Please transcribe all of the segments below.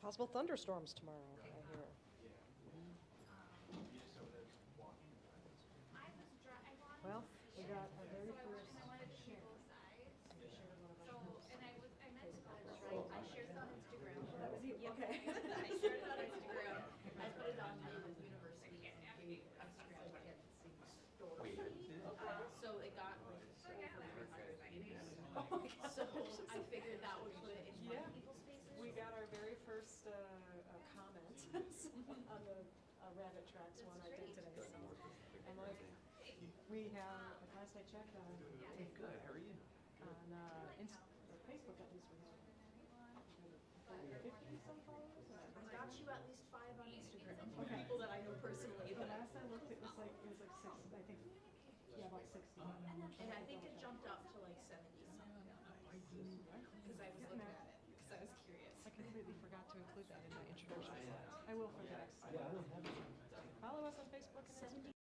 Possible thunderstorms tomorrow, I hear. Well, we got our very first share. I shared it on Instagram. That was you, okay. I shared it on Instagram. I put it on the university Instagram so it got like over 300 views. So I figured that would put it in more people's faces. We got our very first comment on the rabbit tracks one I did today. So, and like, we have, last I checked on, Good, how are you? on Facebook at least we have 50 some followers. I got you at least 5 on Instagram from Okay. people that I know personally. The last I looked, it was like 6, I think, yeah, about 60. And I think it jumped up to like 70 something. Because I was looking at it, because I was curious. I completely forgot to include that in my introduction. I will for the next time. Follow us on Facebook and Instagram.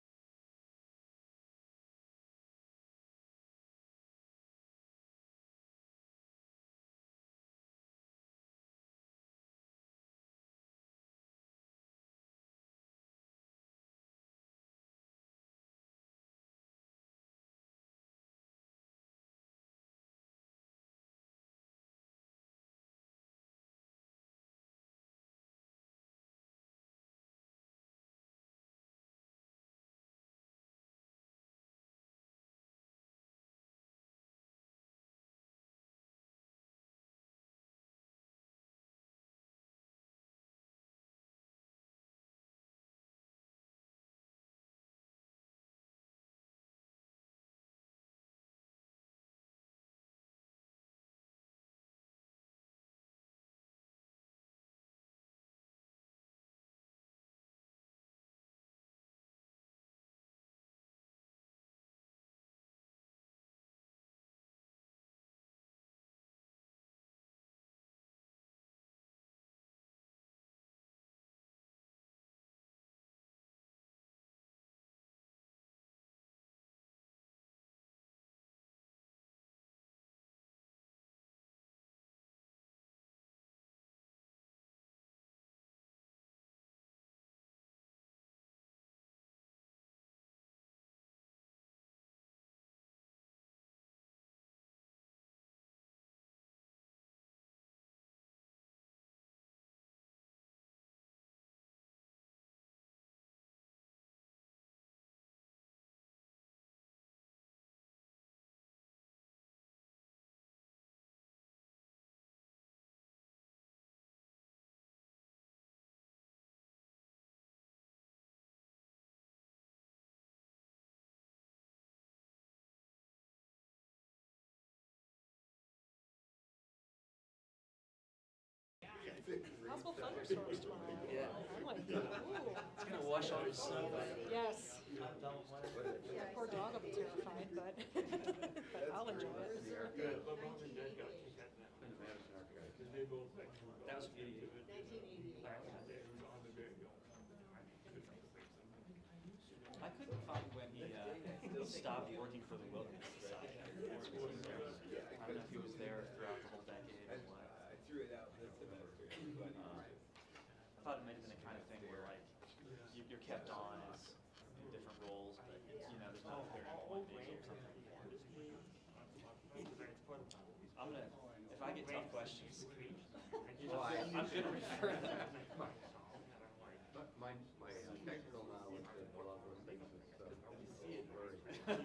Possible thunderstorms tomorrow. Yeah. I'm like, ooh. It's gonna wash off the snow. Yes. The poor dog will be terrified, but but I'll enjoy it. That was beautiful. I couldn't find when he stopped working for the Wilderness Society. I don't know if he was there throughout the whole decade or what. I threw it out. I thought it might have been the kind of thing where like you're kept on as in different roles, but you know there's not a very one deal or something. I'm gonna, if I get tough questions, I'm gonna refer them. My technical knowledge is a lot of those things and stuff. Yeah.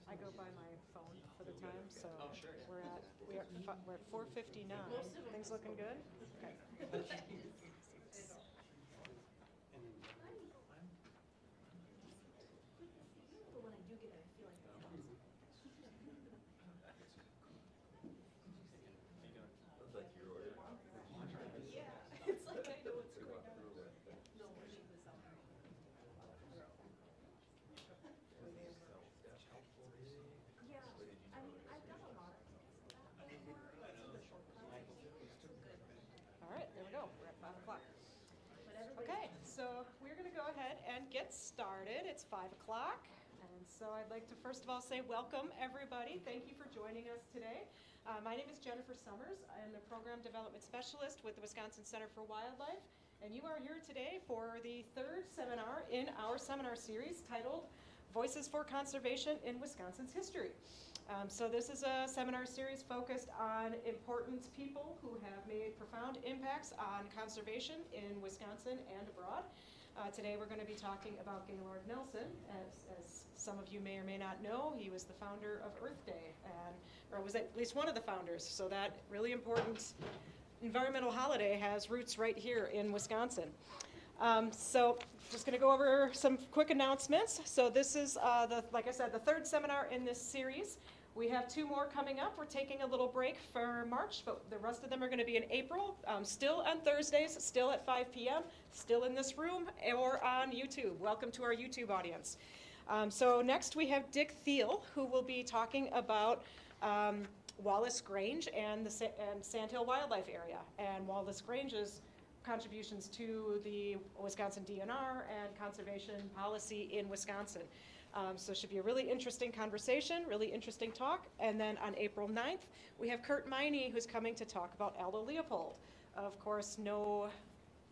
I go by my phone for the time, so Oh, sure, yeah. we're at 4:59. Things looking good? Okay. But when I do get it, I feel like it's awesome. Looks like your order. Yeah, it's like I know what's going on. No, we'll leave this out. So we're going to go ahead and get started. It's 5 o'clock. And so I'd like to first of all say welcome, everybody. Thank you for joining us today. My name is Jennifer Summers. I am the Program Development Specialist with the Wisconsin Center for Wildlife. And you are here today for the third seminar in our seminar series titled Voices for Conservation in Wisconsin's History. So this is a seminar series focused on important people who have made profound impacts on conservation in Wisconsin and abroad. Today we're going to be talking about Gaylord Nelson. As some of you may or may not know, he was the founder of Earth Day, or was at least one of the founders. So that really important environmental holiday has roots right here in Wisconsin. So just going to go over some quick announcements. So this is, like I said, the third seminar in this series. We have 2 more coming up. We're taking a little break for March, but the rest of them are going to be in April, still on Thursdays, still at 5 p.m., still in this room, or on YouTube. Welcome to our YouTube audience. So next we have Dick Thiel, who will be talking about Wallace Grange and the Sandhill Wildlife Area, and Wallace Grange's contributions to the Wisconsin DNR and conservation policy in Wisconsin. So it should be a really interesting conversation, really interesting talk. And then on April 9th, we have Kurt Miney, who's coming to talk about Aldo Leopold. Of course, no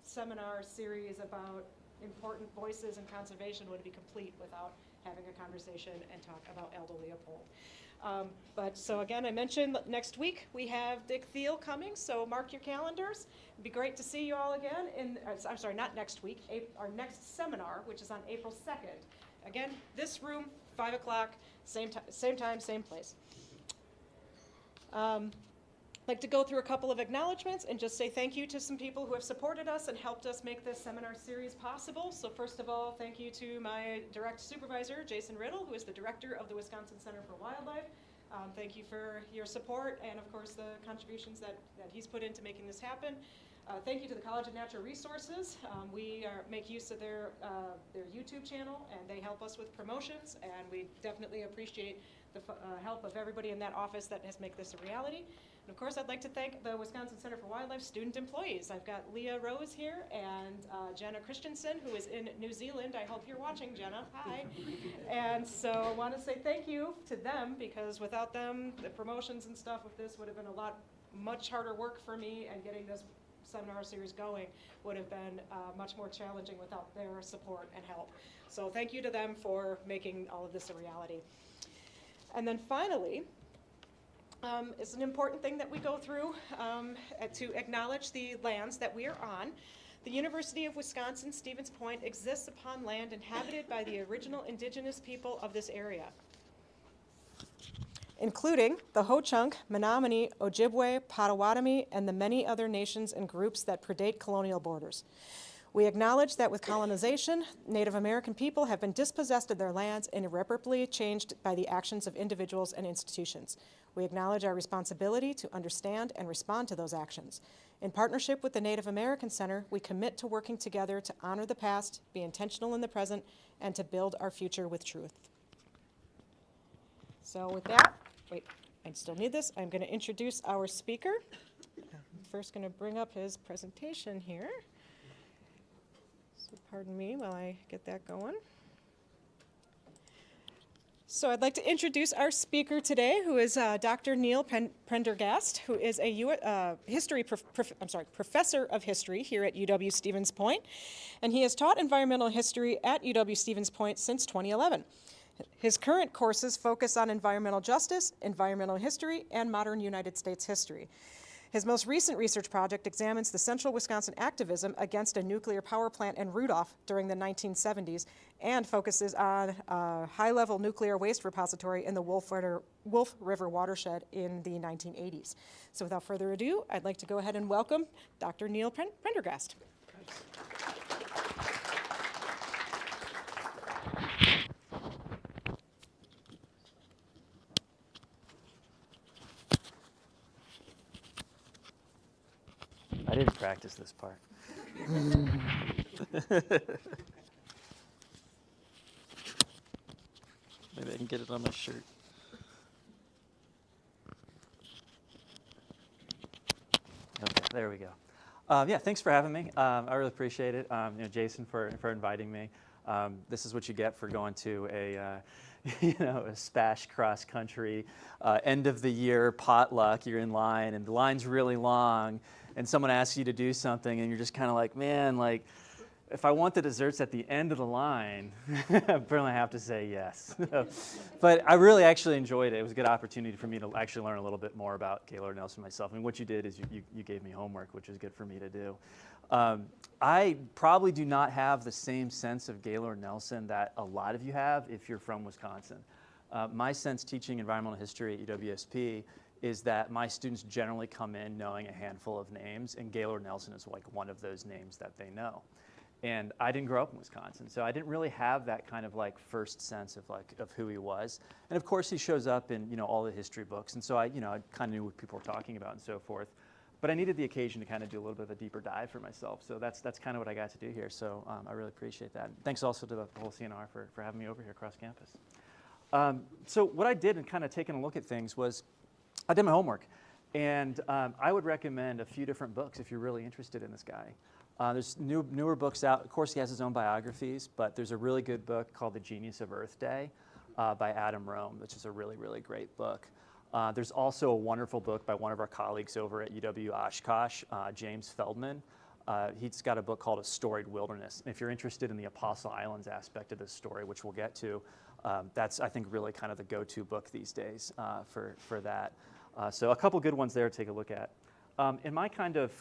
seminar series about important voices in conservation would be complete without having a conversation and talk about Aldo Leopold. But so again, I mentioned next week we have Dick Thiel coming, so mark your calendars. It'd be great to see you all again I'm sorry, not next week, our next seminar, which is on April 2nd. Again, this room, 5 o'clock, same time, same place. I'd like to go through a couple of acknowledgments and just say thank you to some people who have supported us and helped us make this seminar series possible. So first of all, thank you to my direct supervisor, Jason Riddle, who is the director of the Wisconsin Center for Wildlife. Thank you for your support and, of course, the contributions that he's put into making this happen. Thank you to the College of Natural Resources. We make use of their YouTube channel, and they help us with promotions, and we definitely appreciate the help of everybody in that office that has made this a reality. And of course, I'd like to thank the Wisconsin Center for Wildlife student employees. I've got Leah Rose here and Jenna Christensen, who is in New Zealand. I hope you're watching, Jenna. Hi. And so I want to say thank you to them, because without them, the promotions and stuff with this would have been much harder work for me, and getting this seminar series going would have been much more challenging without their support and help. So thank you to them for making all of this a reality. And then finally, it's an important thing that we go through to acknowledge the lands that we are on. The University of Wisconsin-Stevens Point exists upon land inhabited by the original indigenous people of this area, including the Ho-Chunk, Menominee, Ojibwe, Potawatomi, and the many other nations and groups that predate colonial borders. We acknowledge that with colonization, Native American people have been dispossessed of their lands and irreparably changed by the actions of individuals and institutions. We acknowledge our responsibility to understand and respond to those actions. In partnership with the Native American Center, we commit to working together to honor the past, be intentional in the present, and to build our future with truth. So with that, wait, I still need this. I'm going to introduce our speaker. I'm first going to bring up his presentation here. So pardon me while I get that going. So I'd like to introduce our speaker today, who is Dr. Neil Prendergast, who is a professor of history here at UW-Stevens Point, and he has taught environmental history at UW-Stevens Point since 2011. His current courses focus on environmental justice, environmental history, and modern United States history. His most recent research project examines the central Wisconsin activism against a nuclear power plant in Rudolph during the 1970s and focuses on a high-level nuclear waste repository in the Wolf River watershed in the 1980s. So without further ado, I'd like to go ahead and welcome Dr. Neil Prendergast. I didn't practice this part. Maybe I can get it on my shirt. Okay, there we go. Yeah, thanks for having me. I really appreciate it. Jason for inviting me. This is what you get for going to a a SPASH cross country end of the year potluck. You're in line and the line's really long, and someone asks you to do something, and you're just kind of like, man, like, if I want the desserts at the end of the line, apparently I have to say yes. But I really actually enjoyed it. It was a good opportunity for me to actually learn a little bit more about Gaylord Nelson myself. I mean, what you did is you gave me homework, which is good for me to do. I probably do not have the same sense of Gaylord Nelson that a lot of you have if you're from Wisconsin. My sense teaching environmental history at UW-SP is that my students generally come in knowing a handful of names, and Gaylord Nelson is like one of those names that they know. And I didn't grow up in Wisconsin, so I didn't really have that kind of like first sense of who he was. And of course, he shows up in all the history books, and so I kind of knew what people were talking about and so forth. But I needed the occasion to kind of do a little bit of a deeper dive for myself. So that's kind of what I got to do here. So I really appreciate that. Thanks also to the whole CNR for having me over here across campus. So what I did in kind of taking a look at things was I did my homework, and I would recommend a few different books if you're really interested in this guy. There's newer books out. Of course, he has his own biographies, but there's a really good book called The Genius of Earth Day by Adam Rome, which is a really, really great book. There's also a wonderful book by one of our colleagues over at UW-Oshkosh, James Feldman. He's got a book called A Storied Wilderness. And if you're interested in the Apostle Islands aspect of this story, which we'll get to, that's, I think, really kind of the go-to book these days for that. So a couple good ones there to take a look at. In my kind of,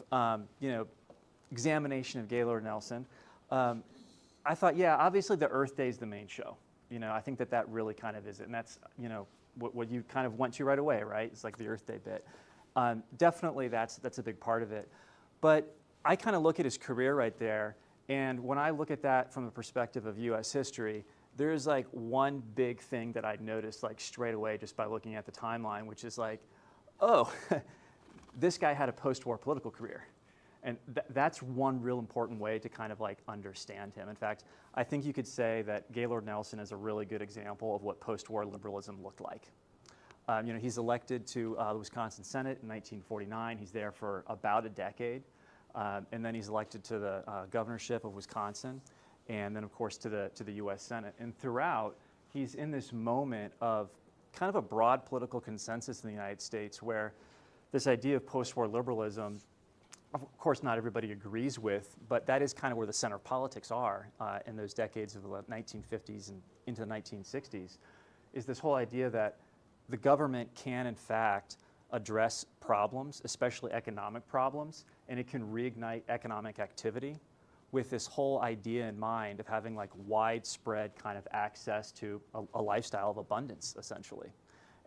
examination of Gaylord Nelson, I thought, yeah, obviously the Earth Day is the main show. I think that really kind of is it. And that's, what you kind of went to right away, right? It's like the Earth Day bit. Definitely that's a big part of it. But I kind of look at his career right there, and when I look at that from the perspective of U.S. history, there's like one big thing that I'd noticed like straight away just by looking at the timeline, which is like, oh, this guy had a post-war political career. And that's one real important way to kind of like understand him. In fact, I think you could say that Gaylord Nelson is a really good example of what post-war liberalism looked like. He's elected to the Wisconsin Senate in 1949. He's there for about a decade. And then he's elected to the governorship of Wisconsin, and then of course to the U.S. Senate. And throughout, he's in this moment of kind of a broad political consensus in the United States where this idea of post-war liberalism, of course, not everybody agrees with, but that is kind of where the center of politics are in those decades of the 1950s and into the 1960s, is this whole idea that the government can, in fact, address problems, especially economic problems, and it can reignite economic activity with this whole idea in mind of having like widespread kind of access to a lifestyle of abundance, essentially.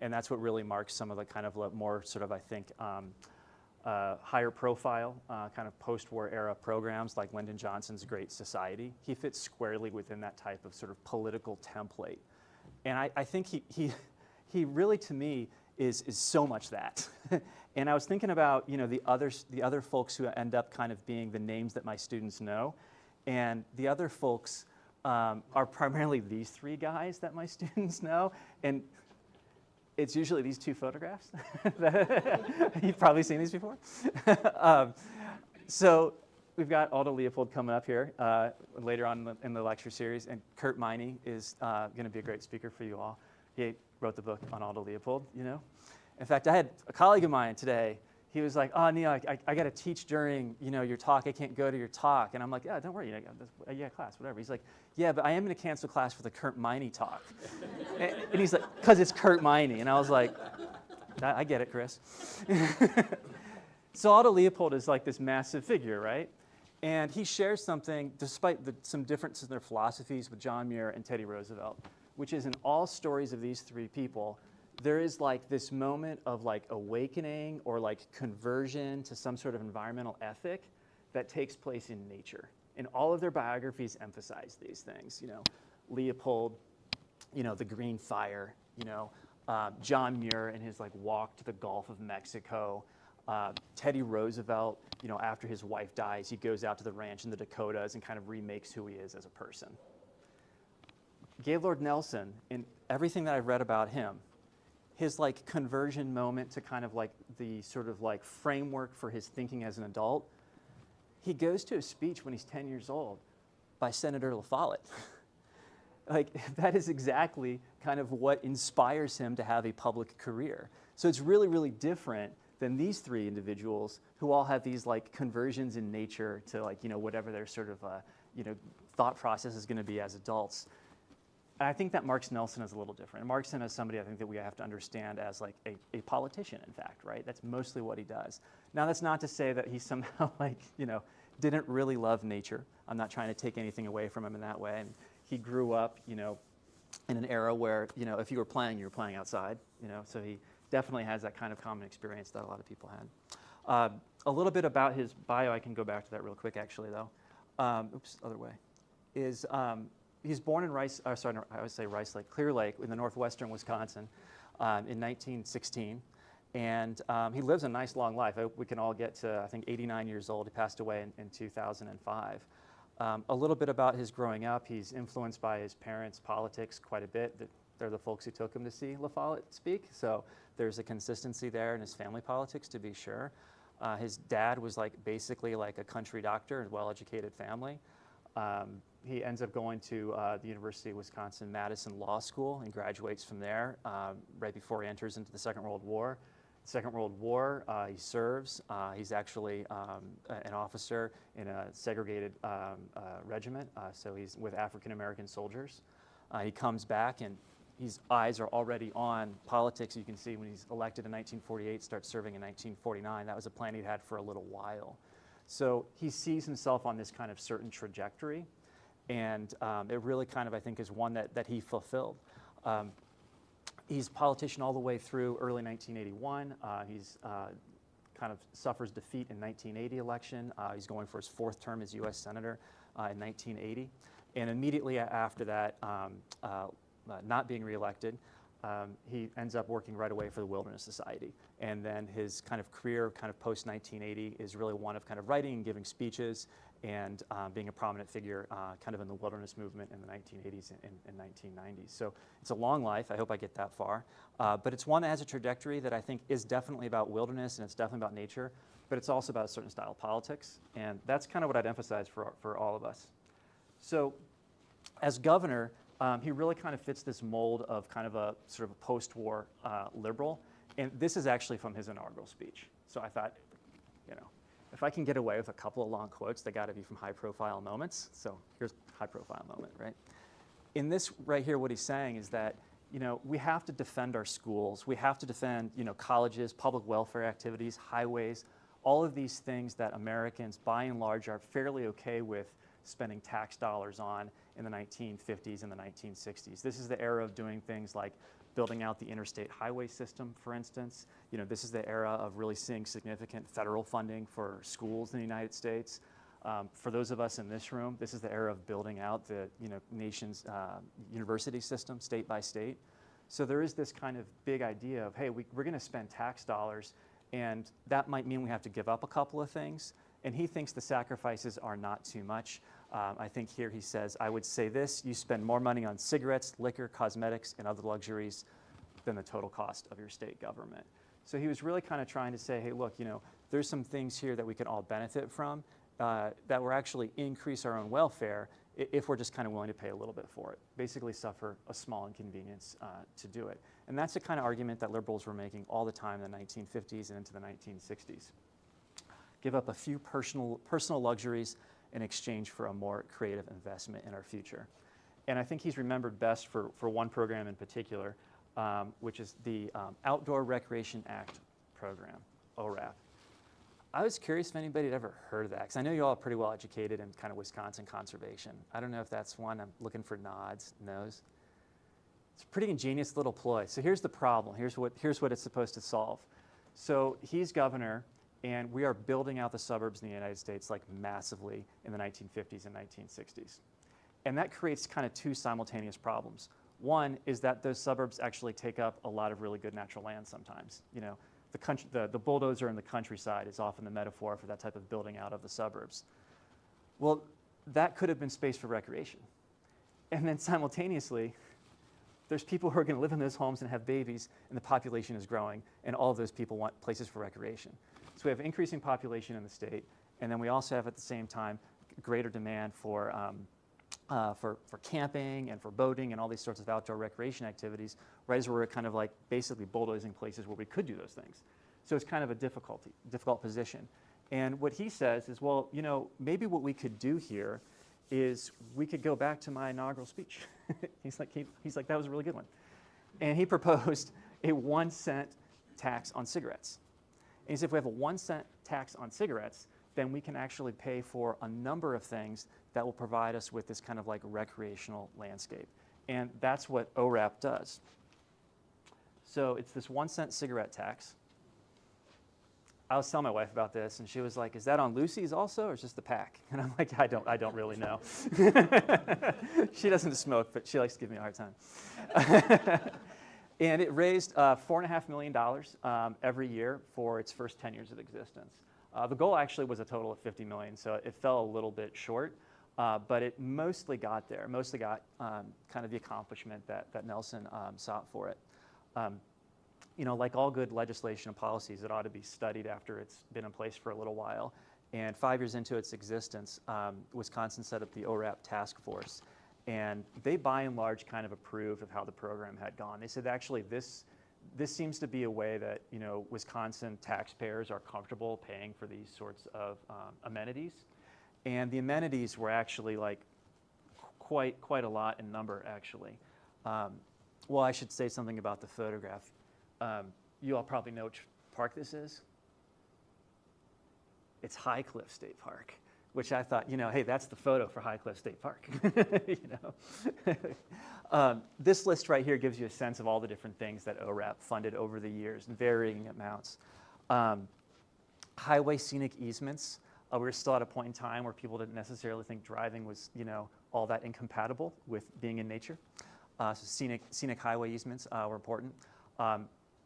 And that's what really marks some of the kind of more sort of, I think, higher profile kind of post-war era programs like Lyndon Johnson's Great Society. He fits squarely within that type of sort of political template. And I think he really, to me, is so much that. And I was thinking about the other folks who end up kind of being the names that my students know. And the other folks are primarily these three guys that my students know. And it's usually these two photographs. You've probably seen these before. So we've got Aldo Leopold coming up here later on in the lecture series, and Kurt Miney is going to be a great speaker for you all. He wrote the book on Aldo Leopold, In fact, I had a colleague of mine today. He was like, oh, Neil, I got to teach during your talk. I can't go to your talk. And I'm like, yeah, don't worry. Yeah, class, whatever. He's like, yeah, but I am going to cancel class for the Kurt Miney talk. and he's like, because it's Kurt Miney. And I was like, I get it, Chris. So Aldo Leopold is like this massive figure, right? And he shares something, despite some differences in their philosophies with John Muir and Teddy Roosevelt, which is in all stories of these three people, there is like this moment of like awakening or like conversion to some sort of environmental ethic that takes place in nature. And all of their biographies emphasize these things. Leopold, the Green Fire, John Muir and his like walk to the Gulf of Mexico. Teddy Roosevelt, after his wife dies, he goes out to the ranch in the Dakotas and kind of remakes who he is as a person. Gaylord Nelson, in everything that I've read about him, his like conversion moment to kind of like the sort of like framework for his thinking as an adult he goes to a speech when he's 10 years old by Senator La Follette. Like, that is exactly kind of what inspires him to have a public career. So it's really, really different than these three individuals who all have these like conversions in nature to like, whatever their sort of, thought process is going to be as adults. And I think that marks Nelson as a little different. It marks him as somebody I think that we have to understand as like a politician, in fact, right? That's mostly what he does. Now, that's not to say that he somehow like, didn't really love nature. I'm not trying to take anything away from him in that way. And he grew up, in an era where, if you were playing outside, so he definitely has that kind of common experience that a lot of people had. A little bit about his bio, I can go back to that real quick actually though. Other way. He's born in Clear Lake in the northwestern Wisconsin in 1916. And he lives a nice long life. We can all get to, I think, 89 years old. He passed away in 2005. A little bit about his growing up. He's influenced by his parents' politics quite a bit. They're the folks who took him to see La Follette speak. So there's a consistency there in his family politics, to be sure. His dad was basically like a country doctor, a well-educated family. He ends up going to the University of Wisconsin-Madison Law School and graduates from there right before he enters into the Second World War. Second World War, he serves. He's actually an officer in a segregated regiment, so he's with African-American soldiers. He comes back and his eyes are already on politics. You can see when he's elected in 1948, starts serving in 1949. That was a plan he'd had for a little while. So he sees himself on this kind of certain trajectory, and it really kind of, I think, is one that he fulfilled. He's a politician all the way through early 1981. He's kind of suffers defeat in 1980 election. He's going for his fourth term as U.S. Senator in 1980. And immediately after that, not being reelected, he ends up working right away for the Wilderness Society. And then his kind of career, kind of post-1980, is really one of kind of writing and giving speeches and being a prominent figure kind of in the wilderness movement in the 1980s and 1990s. So it's a long life. I hope I get that far. But it's one that has a trajectory that I think is definitely about wilderness and it's definitely about nature, but it's also about a certain style of politics. And that's kind of what I'd emphasize for all of us. So as governor, he really kind of fits this mold of kind of a sort of a post-war liberal. And this is actually from his inaugural speech. So I thought, if I can get away with a couple of long quotes, they got to be from high-profile moments. So here's a high-profile moment, right? In this right here, what he's saying is that, we have to defend our schools. We have to defend, colleges, public welfare activities, highways, all of these things that Americans, by and large, are fairly okay with spending tax dollars on in the 1950s and the 1960s. This is the era of doing things like building out the interstate highway system, for instance. This is the era of really seeing significant federal funding for schools in the United States. For those of us in this room, this is the era of building out the nation's university system, state by state. So there is this kind of big idea of, hey, we're going to spend tax dollars, and that might mean we have to give up a couple of things. And he thinks the sacrifices are not too much. I think here he says, I would say this: you spend more money on cigarettes, liquor, cosmetics, and other luxuries than the total cost of your state government. So he was really kind of trying to say, hey, look, there's some things here that we can all benefit from that will actually increase our own welfare if we're just kind of willing to pay a little bit for it. Basically suffer a small inconvenience to do it. And that's the kind of argument that liberals were making all the time in the 1950s and into the 1960s. Give up a few personal luxuries in exchange for a more creative investment in our future. And I think he's remembered best for one program in particular, which is the Outdoor Recreation Act program, ORAP. I was curious if anybody had ever heard of that, because I know you all are pretty well educated in kind of Wisconsin conservation. I don't know if that's one. I'm looking for nods, no's. It's a pretty ingenious little ploy. So here's the problem. Here's what it's supposed to solve. So he's governor, and we are building out the suburbs in the United States massively in the 1950s and 1960s. And that creates kind of two simultaneous problems. One is that those suburbs actually take up a lot of really good natural land sometimes. The bulldozer in the countryside is often the metaphor for that type of building out of the suburbs. Well, that could have been space for recreation. And then simultaneously, there's people who are going to live in those homes and have babies, and the population is growing, and all of those people want places for recreation. So we have increasing population in the state, And then we also have at the same time greater demand for camping and for boating and all these sorts of outdoor recreation activities, right as we're kind of like basically bulldozing places where we could do those things. So it's kind of a difficult position. And what he says is, well, you know, maybe what we could do here is we could go back to my inaugural speech. he's like, that was a really good one. And he proposed a 1 cent tax on cigarettes. And he said, if we have a 1 cent tax on cigarettes, then we can actually pay for a number of things that will provide us with this kind of like recreational landscape. And that's what ORAP does. So it's this 1 cent cigarette tax. I was telling my wife about this, and she was like, is that on Lucy's also, or is just the pack? And I'm like, I don't really know. She doesn't smoke, but she likes to give me a hard time. And it raised $4.5 million every year for its first 10 years of existence. The goal actually was a total of $50 million, so it fell a little bit short, but it mostly got there, kind of the accomplishment that Nelson sought for it. You know, like all good legislation and policies, it ought to be studied after it's been in place for a little while. And 5 years into its existence, Wisconsin set up the ORAP task force. And they, by and large, kind of approved of how the program had gone. They said, actually, this seems to be a way that, you know, Wisconsin taxpayers are comfortable paying for these sorts of amenities. And the amenities were actually like quite a lot in number, actually. Well, I should say something about the photograph. You all probably know which park this is. It's High Cliff State Park, which I thought, you know, hey, that's the photo for High Cliff State Park. You know, this list right here gives you a sense of all the different things that ORAP funded over the years in varying amounts. Highway scenic easements. We were still at a point in time where people didn't necessarily think driving was, you know, all that incompatible with being in nature. So scenic highway easements were important.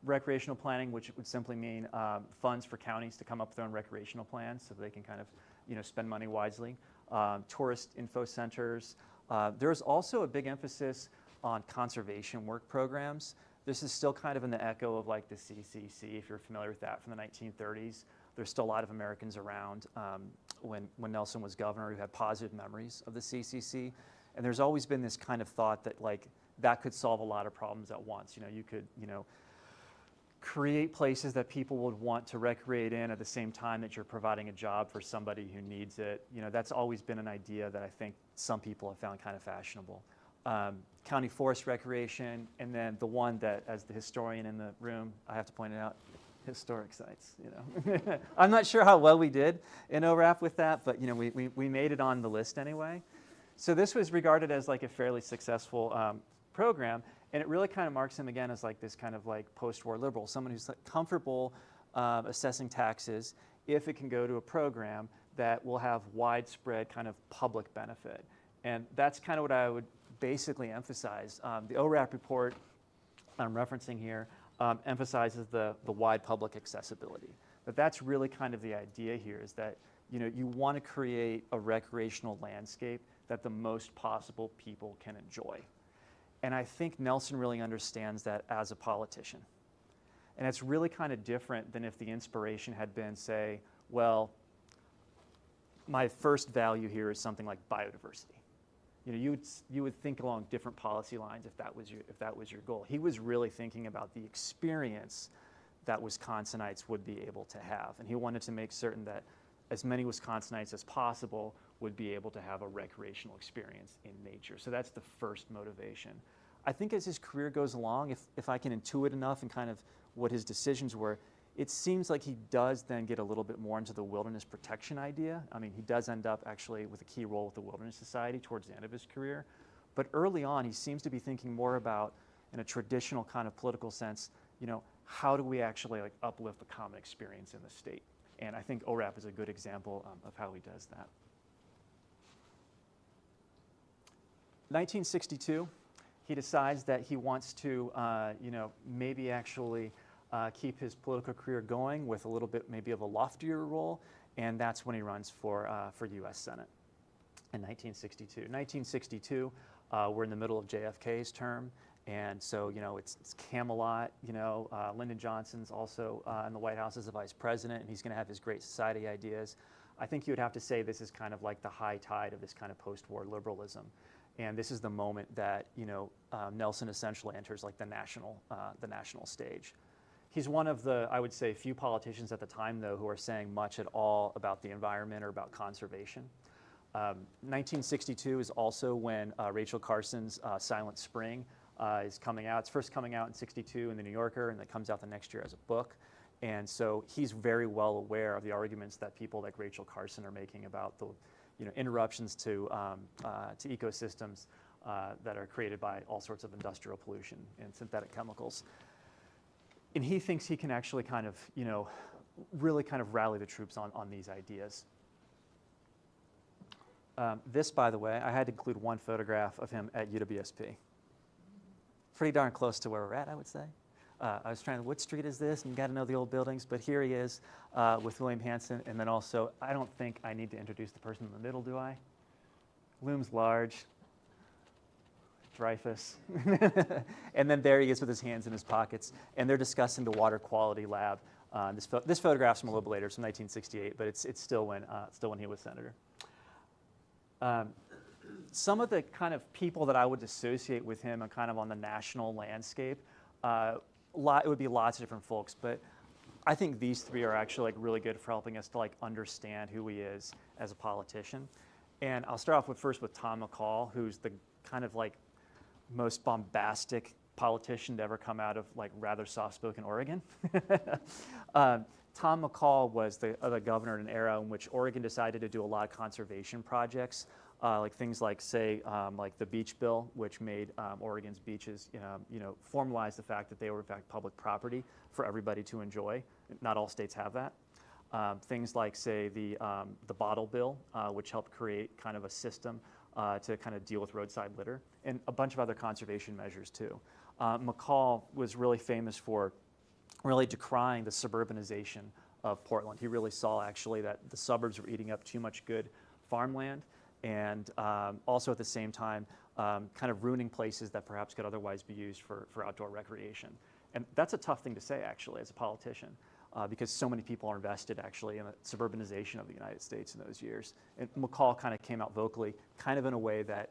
Recreational planning, which would simply mean funds for counties to come up with their own recreational plans so they can kind of, you know, spend money wisely. Tourist info centers. There's also a big emphasis on conservation work programs. This is still kind of in the echo of like the CCC, if you're familiar with that, from the 1930s. There's still a lot of Americans around when Nelson was governor who had positive memories of the CCC. And there's always been this kind of thought that like that could solve a lot of problems at once. You know, you could, you know, create places that people would want to recreate in at the same time that you're providing a job for somebody who needs it. You know, that's always been an idea that I think some people have found kind of fashionable. County forest recreation, and then the one that, as the historian in the room, I have to point it out, historic sites, you know. I'm not sure how well we did in ORAP with that, but, you know, we made it on the list anyway. So this was regarded as like a fairly successful program, and it really kind of marks him again as like this kind of like post-war liberal, someone who's like comfortable assessing taxes if it can go to a program that will have widespread kind of public benefit. And that's kind of what I would basically emphasize. The ORAP report I'm referencing here emphasizes the wide public accessibility. But that's really kind of the idea here, is that, you know, you want to create a recreational landscape that the most possible people can enjoy. And I think Nelson really understands that as a politician. And it's really kind of different than if the inspiration had been, say, well, my first value here is something like biodiversity. You know, you would think along different policy lines if that was your goal. He was really thinking about the experience that Wisconsinites would be able to have, and he wanted to make certain that as many Wisconsinites as possible would be able to have a recreational experience in nature. So that's the first motivation. I think as his career goes along, if I can intuit enough and kind of what his decisions were, it seems like he does then get a little bit more into the wilderness protection idea. I mean, he does end up actually with a key role with the Wilderness Society towards the end of his career. But early on, he seems to be thinking more about, in a traditional kind of political sense, you know, how do we actually like uplift the common experience in the state? And I think ORAP is a good example of how he does that. 1962, he decides that he wants to, you know, maybe actually keep his political career going with a little bit maybe of a loftier role, and that's when he runs for U.S. Senate in 1962. 1962, we're in the middle of JFK's term, and so, you know, it's Camelot, you know, Lyndon Johnson's also in the White House as a vice president, and he's going to have his Great Society ideas. I think you would have to say this is kind of like the high tide of this kind of post-war liberalism. And this is the moment that, Nelson essentially enters like the national stage. He's one of the, I would say, few politicians at the time, though, who are saying much at all about the environment or about conservation. 1962 is also when Rachel Carson's Silent Spring is coming out. It's first coming out in 62 in the New Yorker, and it comes out the next year as a book. And so he's very well aware of the arguments that people like Rachel Carson are making about the interruptions to ecosystems that are created by all sorts of industrial pollution and synthetic chemicals. And he thinks he can actually kind of, really kind of rally the troops on these ideas. This, by the way, I had to include one photograph of him at UW-SP. Pretty darn close to where we're at, I would say. I was trying to, what street is this? And you got to know the old buildings, but here he is with William Hanson. And then also, I don't think I need to introduce the person in the middle, do I? Looms large. Dreyfus. And then there he is with his hands in his pockets. And they're discussing the water quality lab. This photograph's from a little bit later, it's from 1968, but it's still when he was senator. Some of the kind of people that I would associate with him and kind of on the national landscape, it would be lots of different folks, but I think these three are actually like really good for helping us to like understand who he is as a politician. And I'll start off first with Tom McCall, who's the kind of like most bombastic politician to ever come out of like rather soft-spoken Oregon. Tom McCall was the governor in an era in which Oregon decided to do a lot of conservation projects, like things like, say, like the beach bill, which made Oregon's beaches, formalize the fact that they were in fact public property for everybody to enjoy. Not all states have that. Things like, say, the bottle bill, which helped create kind of a system to kind of deal with roadside litter, and a bunch of other conservation measures too. McCall was really famous for really decrying the suburbanization of Portland. He really saw actually that the suburbs were eating up too much good farmland, and also at the same time kind of ruining places that perhaps could otherwise be used for outdoor recreation. And that's a tough thing to say actually as a politician. Because so many people are invested actually in the suburbanization of the United States in those years. And McCall kind of came out vocally, kind of in a way that,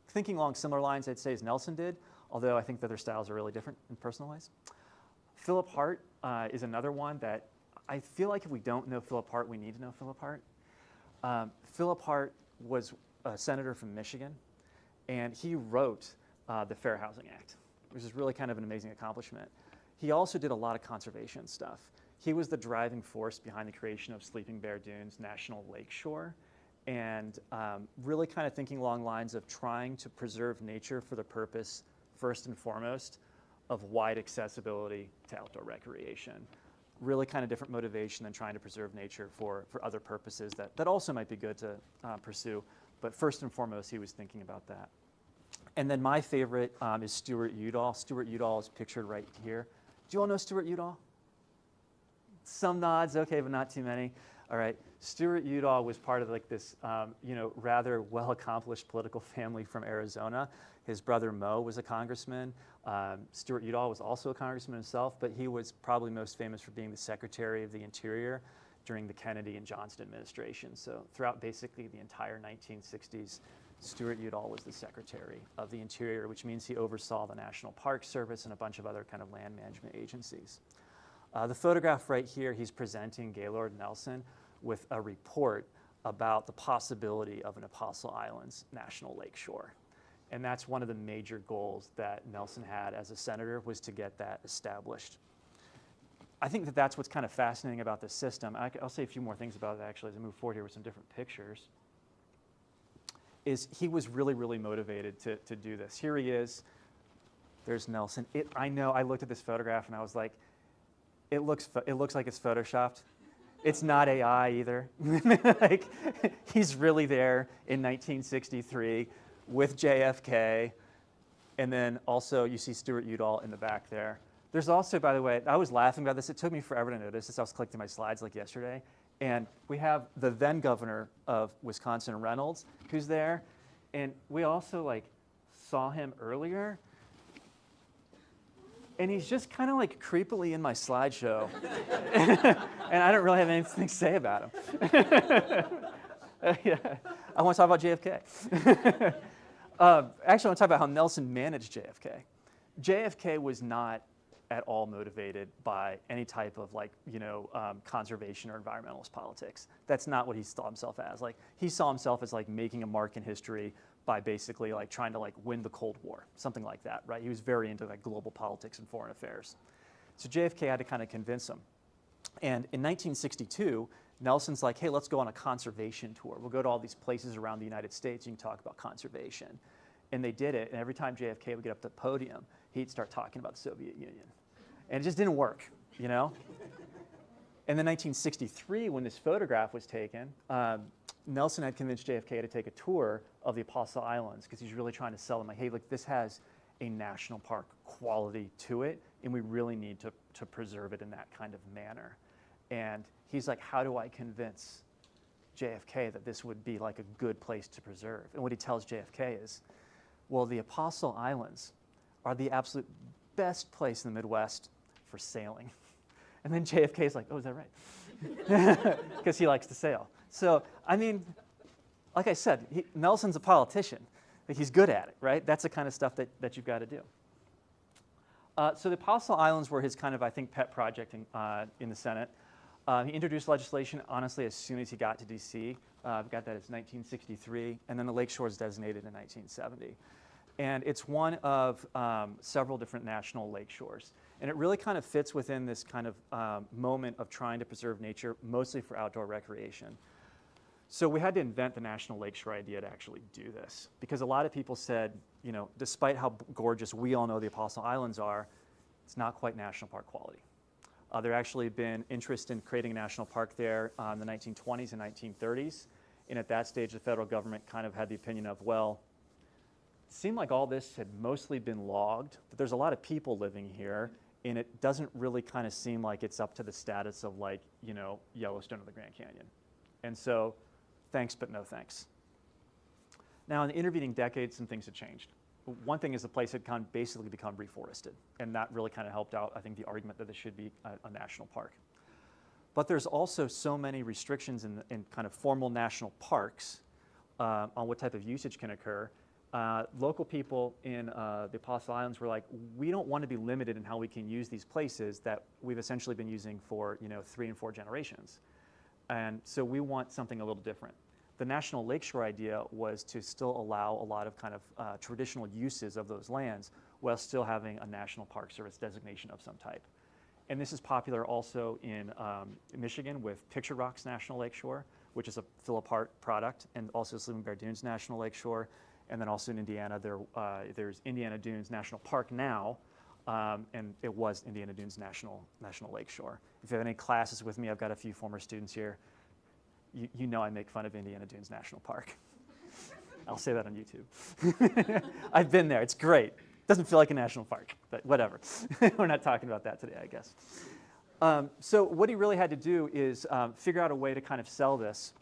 thinking along similar lines, I'd say, as Nelson did, although I think that their styles are really different in personal ways. Philip Hart is another one that I feel like if we don't know Philip Hart, we need to know Philip Hart. Philip Hart was a senator from Michigan, and he wrote the Fair Housing Act, which is really kind of an amazing accomplishment. He also did a lot of conservation stuff. He was the driving force behind the creation of Sleeping Bear Dunes National Lakeshore, and really kind of thinking along lines of trying to preserve nature for the purpose, first and foremost, of wide accessibility to outdoor recreation. Really kind of different motivation than trying to preserve nature for other purposes that also might be good to pursue, but first and foremost, he was thinking about that. And then my favorite is Stuart Udall. Stuart Udall is pictured right here. Do you all know Stuart Udall? Some nods, okay, but not too many. All right, Stuart Udall was part of like this, rather well-accomplished political family from Arizona. His brother Mo was a congressman. Stuart Udall was also a congressman himself, but he was probably most famous for being the Secretary of the Interior during the Kennedy and Johnson administration. So throughout basically the entire 1960s, Stuart Udall was the Secretary of the Interior, which means he oversaw the National Park Service and a bunch of other kind of land management agencies. The photograph right here, he's presenting Gaylord Nelson with a report about the possibility of an Apostle Islands National Lakeshore. And that's one of the major goals that Nelson had as a senator, was to get that established. I think that that's what's kind of fascinating about this system. I'll say a few more things about it actually as I move forward here with some different pictures. Is he was really, really motivated to do this. Here he is. There's Nelson. I know, I looked at this photograph and I was like, it looks like it's photoshopped. It's not AI either. Like, he's really there in 1963 with JFK. And then also you see Stuart Udall in the back there. There's also, by the way, I was laughing about this. It took me forever to notice this. I was collecting my slides like yesterday. And we have the then governor of Wisconsin, Reynolds, who's there. And we also like saw him earlier. And he's just kind of like creepily in my slideshow. And I don't really have anything to say about him. Yeah. I want to talk about JFK. Actually, I want to talk about how Nelson managed JFK. JFK was not at all motivated by any type of conservation or environmentalist politics. That's not what he saw himself as. Like, he saw himself as like making a mark in history by basically like trying to like win the Cold War, something like that, right? He was very into like global politics and foreign affairs. So JFK had to kind of convince him. And in 1962, Nelson's like, hey, let's go on a conservation tour. We'll go to all these places around the United States. You can talk about conservation. And they did it. And every time JFK would get up to the podium, he'd start talking about the Soviet Union. And it just didn't work, you know? And then 1963, when this photograph was taken, Nelson had convinced JFK to take a tour of the Apostle Islands because he's really trying to sell them like, hey, look, this has a national park quality to it, and we really need to preserve it in that kind of manner. And he's like, how do I convince JFK that this would be like a good place to preserve? And what he tells JFK is, well, the Apostle Islands are the absolute best place in the Midwest for sailing. And then JFK is like, oh, is that right? Because he likes to sail. So, I mean, like I said, Nelson's a politician. He's good at it, right? That's the kind of stuff that you've got to do. So the Apostle Islands were his kind of, I think, pet project in the Senate. He introduced legislation, honestly, as soon as he got to D.C. Got that as 1963, and then the Lake Shore is designated in 1970. And it's one of several different national lake shores. And it really kind of fits within this kind of moment of trying to preserve nature, mostly for outdoor recreation. So we had to invent the national lakeshore idea to actually do this, because a lot of people said, you know, despite how gorgeous we all know the Apostle Islands are, it's not quite national park quality. There actually been interest in creating a national park there in the 1920s and 1930s. And at that stage, the federal government kind of had the opinion of, well, it seemed like all this had mostly been logged, but there's a lot of people living here, and it doesn't really kind of seem like it's up to the status of, like, you know, Yellowstone or the Grand Canyon. And so, thanks, but no thanks. Now, in the intervening decades, some things have changed. One thing is the place had kind of basically become reforested, and that really kind of helped out, I think, the argument that this should be a national park. But there's also so many restrictions in kind of formal national parks on what type of usage can occur. Local people in the Apostle Islands were like, we don't want to be limited in how we can use these places that we've essentially been using for 3 and 4 generations. And so we want something a little different. The National Lakeshore idea was to still allow a lot of kind of traditional uses of those lands while still having a National Park Service designation of some type. And this is popular also in Michigan with Picture Rocks National Lakeshore, which is a fill-apart product, and also Sleeping Bear Dunes National Lakeshore. And then also in Indiana, there's Indiana Dunes National Park now, and it was Indiana Dunes National Lakeshore. If you have any classes with me, I've got a few former students here. You know I make fun of Indiana Dunes National Park. I'll say that on YouTube. I've been there. It's great. Doesn't feel like a national park, but whatever. We're not talking about that today, I guess. So what he really had to do is figure out a way to kind of sell this.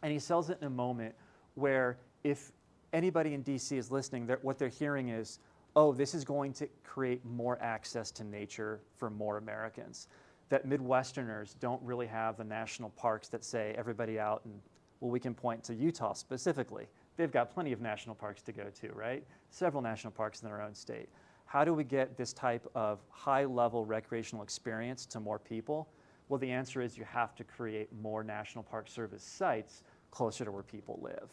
And he sells it in a moment where if anybody in DC is listening, what they're hearing is, oh, this is going to create more access to nature for more Americans. That Midwesterners don't really have the national parks that say everybody out, and well, we can point to Utah specifically. They've got plenty of national parks to go to, right? Several national parks in their own state. How do we get this type of high-level recreational experience to more people? Well, the answer is you have to create more National Park Service sites closer to where people live.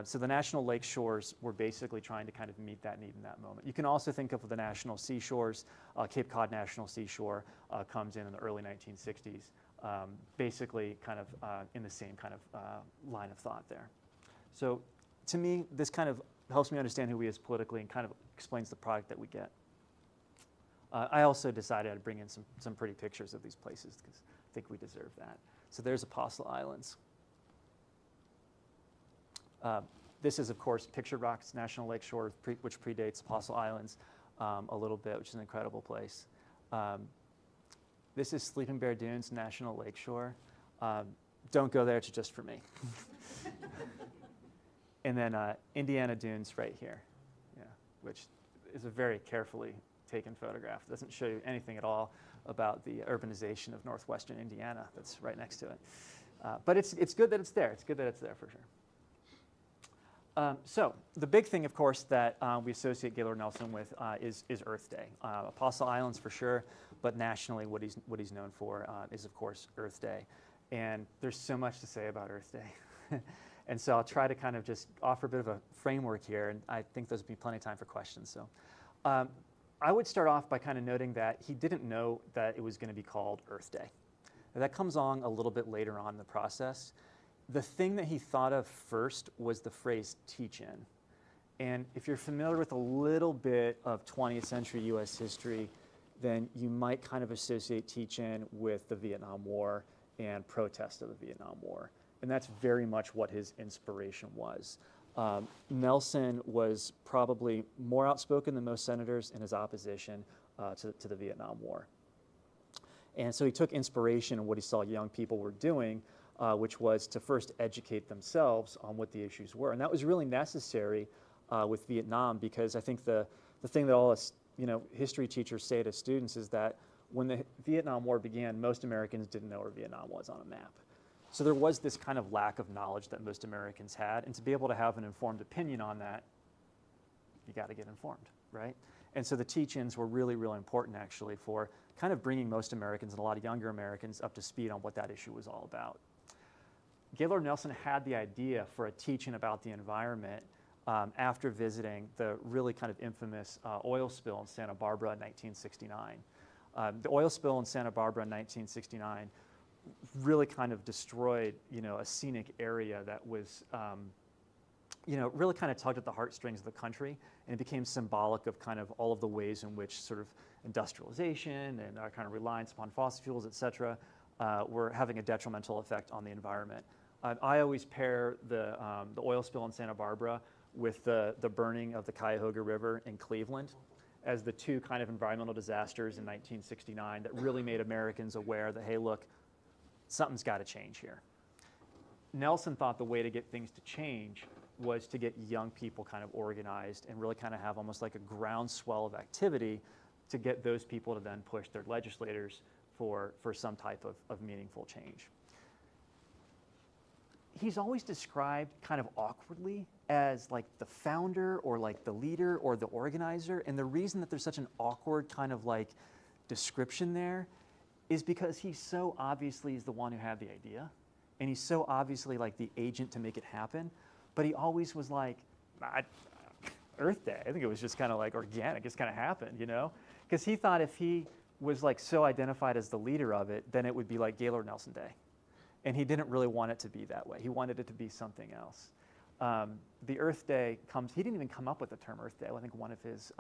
So the National Lake Shores were basically trying to kind of meet that need in that moment. You can also think of the national seashores. Cape Cod National Seashore comes in the early 1960s, basically kind of in the same kind of line of thought there. So to me, this kind of helps me understand who he is politically and kind of explains the product that we get. I also decided I'd bring in some pretty pictures of these places because I think we deserve that. So there's Apostle Islands. This is, of course, Picture Rocks National Lakeshore, which predates Apostle Islands a little bit, which is an incredible place. This is Sleeping Bear Dunes National Lakeshore. Don't go there, it's just for me. And then Indiana Dunes right here, yeah, which is a very carefully taken photograph. It doesn't show you anything at all about the urbanization of northwestern Indiana that's right next to it. But it's good that it's there. It's good that it's there for sure. So the big thing, of course, that we associate Gaylord Nelson with is Earth Day. Apostle Islands for sure, but nationally what he's known for is, of course, Earth Day. And there's so much to say about Earth Day. And so I'll try to kind of just offer a bit of a framework here, and I think there's be plenty of time for questions. So I would start off by kind of noting that he didn't know that it was going to be called Earth Day. Now, that comes along a little bit later on in the process. The thing that he thought of first was the phrase teach-in. And if you're familiar with a little bit of 20th century US history, then you might kind of associate teach-in with the Vietnam War and protest of the Vietnam War. And that's very much what his inspiration was. Nelson was probably more outspoken than most senators in his opposition to the Vietnam War. And so he took inspiration in what he saw young people were doing, which was to first educate themselves on what the issues were. And that was really necessary with Vietnam, because I think the thing that all us history teachers say to students is that when the Vietnam War began, most Americans didn't know where Vietnam was on a map. So there was this kind of lack of knowledge that most Americans had, and to be able to have an informed opinion on that, you got to get informed, right? And so the teach-ins were really, really important actually for kind of bringing most Americans and a lot of younger Americans up to speed on what that issue was all about. Gaylord Nelson had the idea for a teach-in about the environment after visiting the really kind of infamous oil spill in Santa Barbara in 1969. The oil spill in Santa Barbara in 1969 really kind of destroyed, a scenic area that was, really kind of tugged at the heartstrings of the country, and it became symbolic of kind of all of the ways in which sort of industrialization and our kind of reliance upon fossil fuels, et cetera, were having a detrimental effect on the environment. I always pair the oil spill in Santa Barbara with the burning of the Cuyahoga River in Cleveland as the two kind of environmental disasters in 1969 that really made Americans aware that, hey, look, something's got to change here. Nelson thought the way to get things to change was to get young people kind of organized and really kind of have almost like a groundswell of activity to get those people to then push their legislators for some type of meaningful change. He's always described kind of awkwardly as like the founder or like the leader or the organizer, and the reason that there's such an awkward kind of like description there is because he so obviously is the one who had the idea, and he's so obviously like the agent to make it happen, but he always was like, Earth Day, I think it was just kind of like organic, it's kind of happened, because he thought if he was like so identified as the leader of it, then it would be like Gaylord Nelson Day. And he didn't really want it to be that way. He wanted it to be something else. The Earth Day he didn't even come up with the term Earth Day. I think one of his,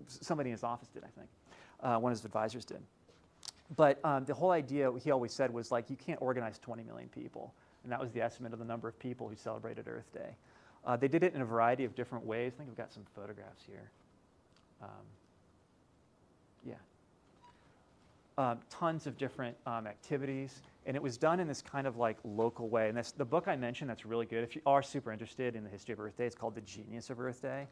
somebody in his office did, I think. One of his advisors did. But the whole idea, he always said, was like, you can't organize 20 million people. And that was the estimate of the number of people who celebrated Earth Day. They did it in a variety of different ways. I think we've got some photographs here. Tons of different activities. And it was done in this kind of like local way. And the book I mentioned that's really good, if you are super interested in the history of Earth Day, it's called The Genius of Earth Day.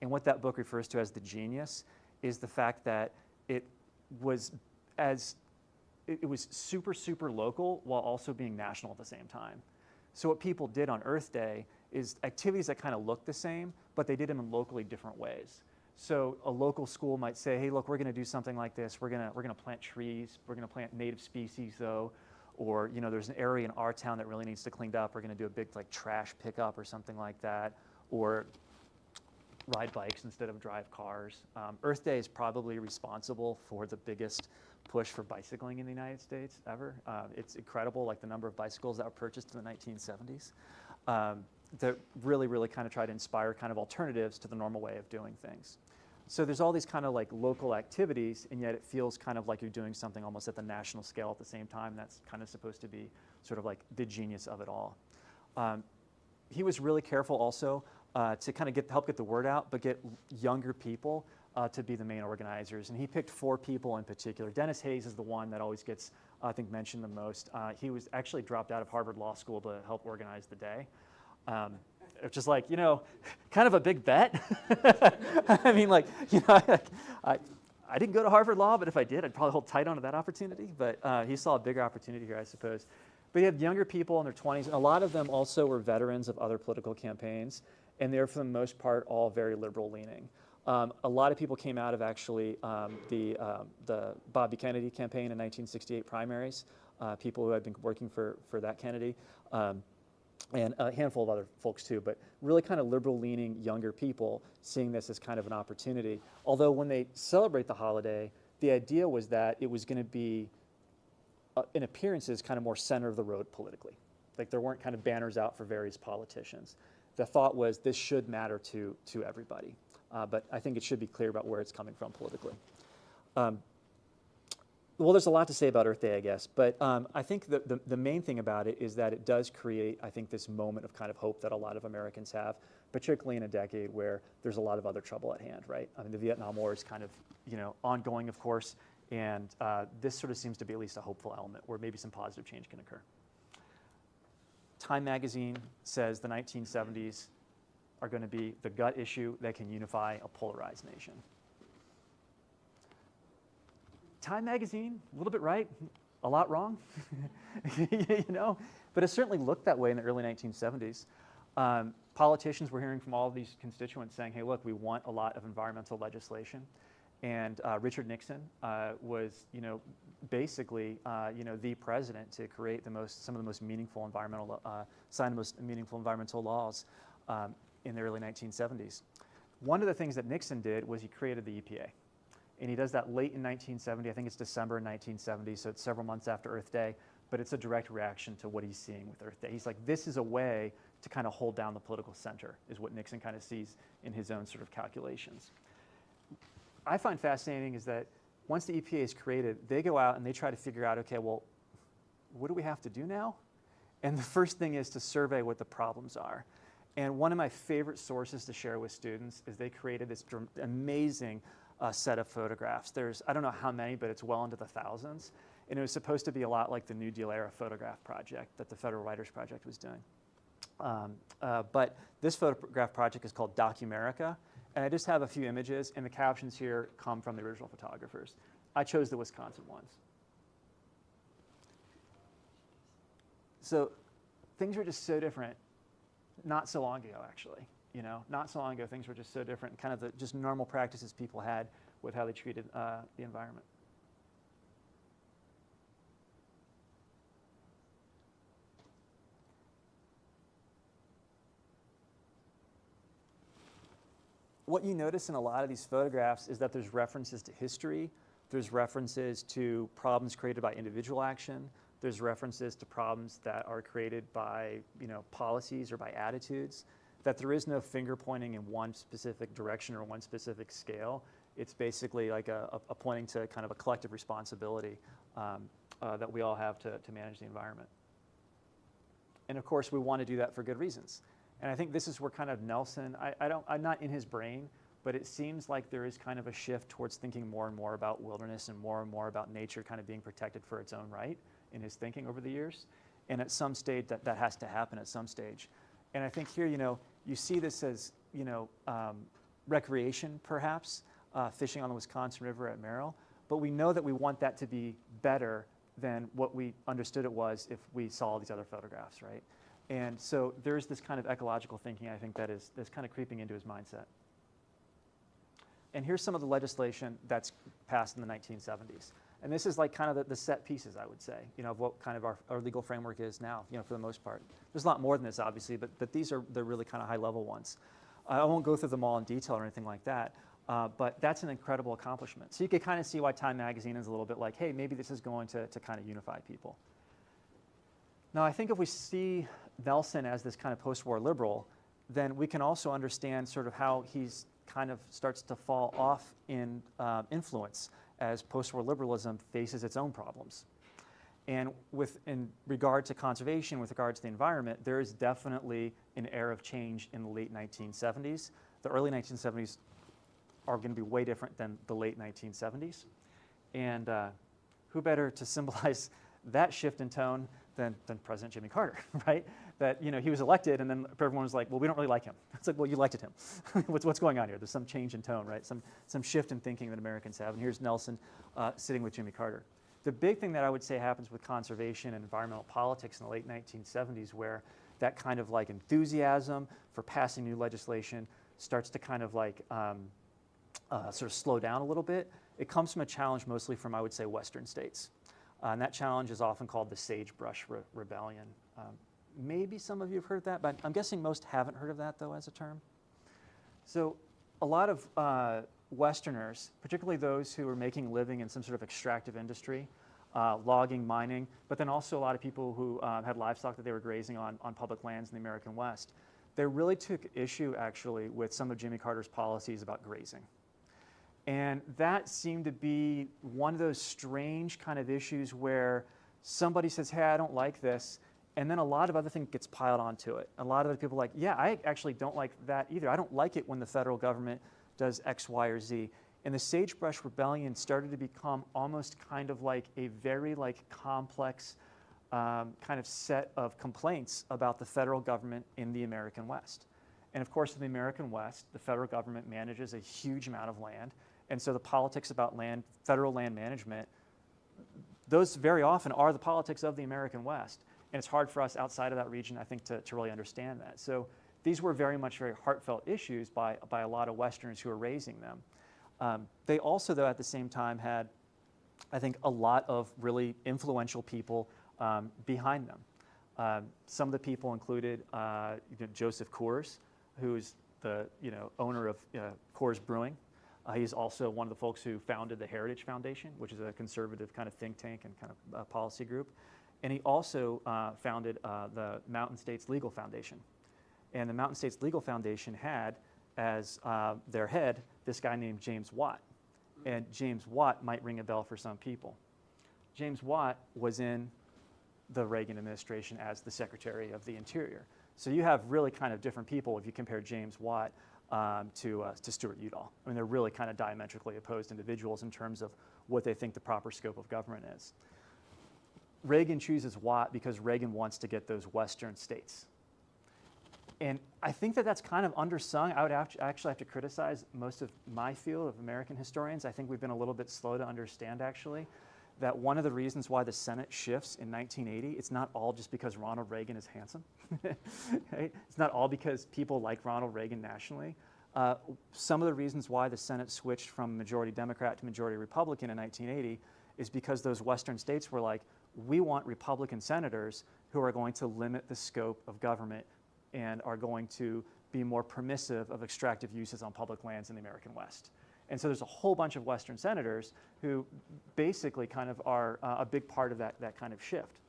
And what that book refers to as the genius is the fact that it was super, super local while also being national at the same time. So what people did on Earth Day is activities that kind of looked the same, but they did them in locally different ways. So a local school might say, hey, look, we're going to do something like this. We're going to plant trees. We're going to plant native species, though. Or, there's an area in our town that really needs to clean up. We're going to do a big like trash pickup or something like that. Or ride bikes instead of drive cars. Earth Day is probably responsible for the biggest push for bicycling in the United States ever. It's incredible, like the number of bicycles that were purchased in the 1970s. That really, really kind of try to inspire kind of alternatives to the normal way of doing things. So there's all these kind of like local activities, and yet it feels kind of like you're doing something almost at the national scale at the same time. That's kind of supposed to be sort of like the genius of it all. He was really careful also to kind of help get the word out, but get younger people to be the main organizers. And he picked 4 people in particular. Dennis Hayes is the one that always gets, I think, mentioned the most. He was actually dropped out of Harvard Law School to help organize the day. which is like, kind of a big bet. I mean, like, I didn't go to Harvard Law, but if I did, I'd probably hold tight onto that opportunity. But he saw a bigger opportunity here, I suppose. But you had younger people in their 20s, and a lot of them also were veterans of other political campaigns, and they're, for the most part, all very liberal-leaning. A lot of people came out of actually the Bobby Kennedy campaign in 1968 primaries, people who had been working for that Kennedy, and a handful of other folks too, but really kind of liberal-leaning younger people seeing this as kind of an opportunity. Although when they celebrate the holiday, the idea was that it was going to be, in appearances, kind of more center of the road politically. Like there weren't kind of banners out for various politicians. The thought was this should matter to everybody. But I think it should be clear about where it's coming from politically. Well, there's a lot to say about Earth Day, I guess, but I think the main thing about it is that it does create, I think, this moment of kind of hope that a lot of Americans have, particularly in a decade where there's a lot of other trouble at hand, right? I mean, the Vietnam War is kind of, ongoing, of course, and this sort of seems to be at least a hopeful element where maybe some positive change can occur. Time magazine says the 1970s are going to be the gut issue that can unify a polarized nation. Time magazine, a little bit right, a lot wrong, but it certainly looked that way in the early 1970s. Politicians were hearing from all of these constituents saying, hey, look, we want a lot of environmental legislation. And Richard Nixon was, basically, the president to create some of the most meaningful sign the most meaningful environmental laws in the early 1970s. One of the things that Nixon did was he created the EPA. And he does that late in 1970. I think it's December 1970, so it's several months after Earth Day, but it's a direct reaction to what he's seeing with Earth Day. He's like, this is a way to kind of hold down the political center, is what Nixon kind of sees in his own sort of calculations. I find fascinating is that once the EPA is created, they go out and they try to figure out, okay, well, what do we have to do now? And the first thing is to survey what the problems are. And one of my favorite sources to share with students is they created this amazing set of photographs. There's, I don't know how many, but it's well into the thousands. And it was supposed to be a lot like the New Deal era photograph project that the Federal Writers Project was doing. But this photograph project is called Documerica. And I just have a few images, and the captions here come from the original photographers. I chose the Wisconsin ones. So things were just so different not so long ago, actually. Not so long ago, things were just so different, kind of the just normal practices people had with how they treated the environment. What you notice in a lot of these photographs is that there's references to history, there's references to problems created by individual action, there's references to problems that are created by policies or by attitudes, that there is no finger pointing in one specific direction or one specific scale. It's basically like a pointing to kind of a collective responsibility that we all have to manage the environment. And of course, we want to do that for good reasons. And I think this is where kind of Nelson, I'm not in his brain, but it seems like there is kind of a shift towards thinking more and more about wilderness and more about nature kind of being protected for its own right in his thinking over the years. And at some stage, that has to happen at some stage. And I think here, you see this as, recreation, perhaps, fishing on the Wisconsin River at Merrill. But we know that we want that to be better than what we understood it was if we saw all these other photographs, right? And so there's this kind of ecological thinking, I think, that's kind of creeping into his mindset. And here's some of the legislation that's passed in the 1970s. And this is like kind of the set pieces, I would say, of what kind of our legal framework is now, for the most part. There's a lot more than this, obviously, but these are the really kind of high-level ones. I won't go through them all in detail or anything like that, but that's an incredible accomplishment. So you can kind of see why Time Magazine is a little bit like, hey, maybe this is going to kind of unify people. Now, I think if we see Nelson as this kind of post-war liberal, then we can also understand sort of how he's kind of starts to fall off in influence as post-war liberalism faces its own problems. And in regard to conservation, with regard to the environment, there is definitely an era of change in the late 1970s. The early 1970s are going to be way different than the late 1970s. And who better to symbolize that shift in tone than President Jimmy Carter, right? that he was elected, and then everyone was like, well, we don't really like him. It's like, well, you elected him. what's going on here? There's some change in tone, right? Some shift in thinking that Americans have. And here's Nelson sitting with Jimmy Carter. The big thing that I would say happens with conservation and environmental politics in the late 1970s, where that kind of like enthusiasm for passing new legislation starts to kind of like sort of slow down a little bit. It comes from a challenge mostly from, I would say, Western states. And that challenge is often called the Sagebrush Rebellion. Maybe some of you have heard that, but I'm guessing most haven't heard of that, though, as a term. So a lot of Westerners, particularly those who are making a living in some sort of extractive industry, logging, mining, but then also a lot of people who had livestock that they were grazing on public lands in the American West, they really took issue, actually, with some of Jimmy Carter's policies about grazing. And that seemed to be one of those strange kind of issues where somebody says, hey, I don't like this, and then a lot of other things gets piled onto it. A lot of other people are like, yeah, I actually don't like that either. I don't like it when the federal government does X, Y, or Z. And the Sagebrush Rebellion started to become almost kind of like a very like complex kind of set of complaints about the federal government in the American West. And of course, in the American West, the federal government manages a huge amount of land. And so the politics about land, federal land management, those very often are the politics of the American West. And it's hard for us outside of that region, I think, to really understand that. So these were very much very heartfelt issues by a lot of Westerners who were raising them. They also, though, at the same time had, I think, a lot of really influential people behind them. Some of the people included Joseph Coors, who's the owner of Coors Brewing. He's also one of the folks who founded the Heritage Foundation, which is a conservative kind of think tank and kind of policy group. And he also founded the Mountain States Legal Foundation. And the Mountain States Legal Foundation had as their head this guy named James Watt. And James Watt might ring a bell for some people. James Watt was in the Reagan administration as the Secretary of the Interior. So you have really kind of different people if you compare James Watt to Stuart Udall. I mean, they're really kind of diametrically opposed individuals in terms of what they think the proper scope of government is. Reagan chooses Watt because Reagan wants to get those Western states. And I think that that's kind of undersung. I would actually have to criticize most of my field of American historians. I think we've been a little bit slow to understand, actually, that one of the reasons why the Senate shifts in 1980, it's not all just because Ronald Reagan is handsome. Right? It's not all because people like Ronald Reagan nationally. Some of the reasons why the Senate switched from majority Democrat to majority Republican in 1980 is because those Western states were like, we want Republican senators who are going to limit the scope of government and are going to be more permissive of extractive uses on public lands in the American West. And so there's a whole bunch of Western senators who basically kind of are a big part of that kind of shift.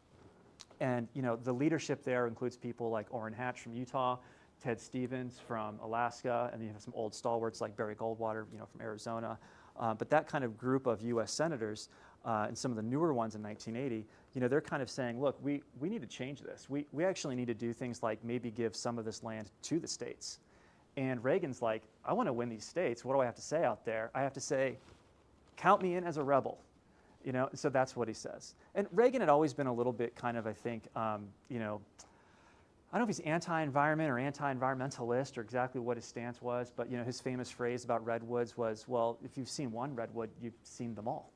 And the leadership there includes people like Orrin Hatch from Utah, Ted Stevens from Alaska, and you have some old stalwarts like Barry Goldwater, from Arizona. But that kind of group of U.S. senators and some of the newer ones in 1980, they're kind of saying, look, we need to change this. We actually need to do things like maybe give some of this land to the states. And Reagan's like, I want to win these states. What do I have to say out there? I have to say, count me in as a rebel. So that's what he says. And Reagan had always been a little bit kind of, I think, I don't know if he's anti-environment or anti-environmentalist or exactly what his stance was, but his famous phrase about redwoods was, well, if you've seen one redwood, you've seen them all.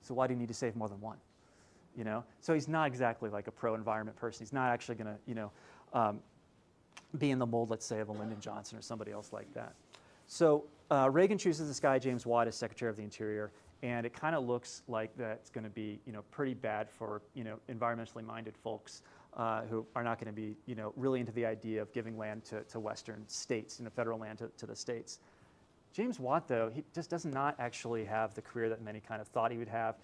So why do you need to save more than one? So he's not exactly like a pro-environment person. He's not actually going to, be in the mold, let's say, of a Lyndon Johnson or somebody else like that. So Reagan chooses this guy, James Watt, as Secretary of the Interior, and it kind of looks like that's going to be, pretty bad for, environmentally minded folks who are not going to be, really into the idea of giving land to Western states, federal land to the states. James Watt, though, he just does not actually have the career that many kind of thought he would have,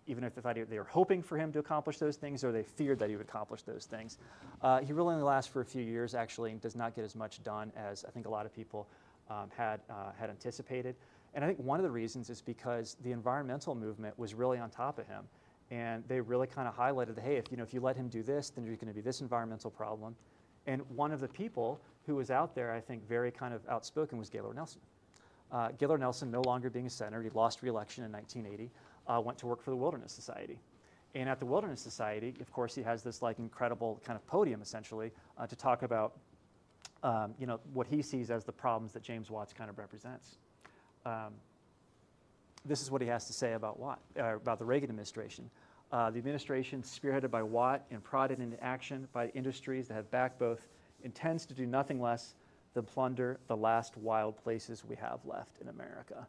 even if they were hoping for him to accomplish those things or they feared that he would accomplish those things. He really only lasts for a few years, actually, and does not get as much done as I think a lot of people had anticipated. And I think one of the reasons is because the environmental movement was really on top of him. And they really kind of highlighted that, hey, if you let him do this, then there's going to be this environmental problem. And one of the people who was out there, I think, very kind of outspoken was Gaylord Nelson. Gaylord Nelson, no longer being a senator, he lost re-election in 1980, went to work for the Wilderness Society. And at the Wilderness Society, of course, he has this like incredible kind of podium essentially to talk about what he sees as the problems that James Watts kind of represents. This is what he has to say about about the Reagan administration. The administration, spearheaded by Watt and prodded into action by industries that have backed both, intends to do nothing less than plunder the last wild places we have left in America.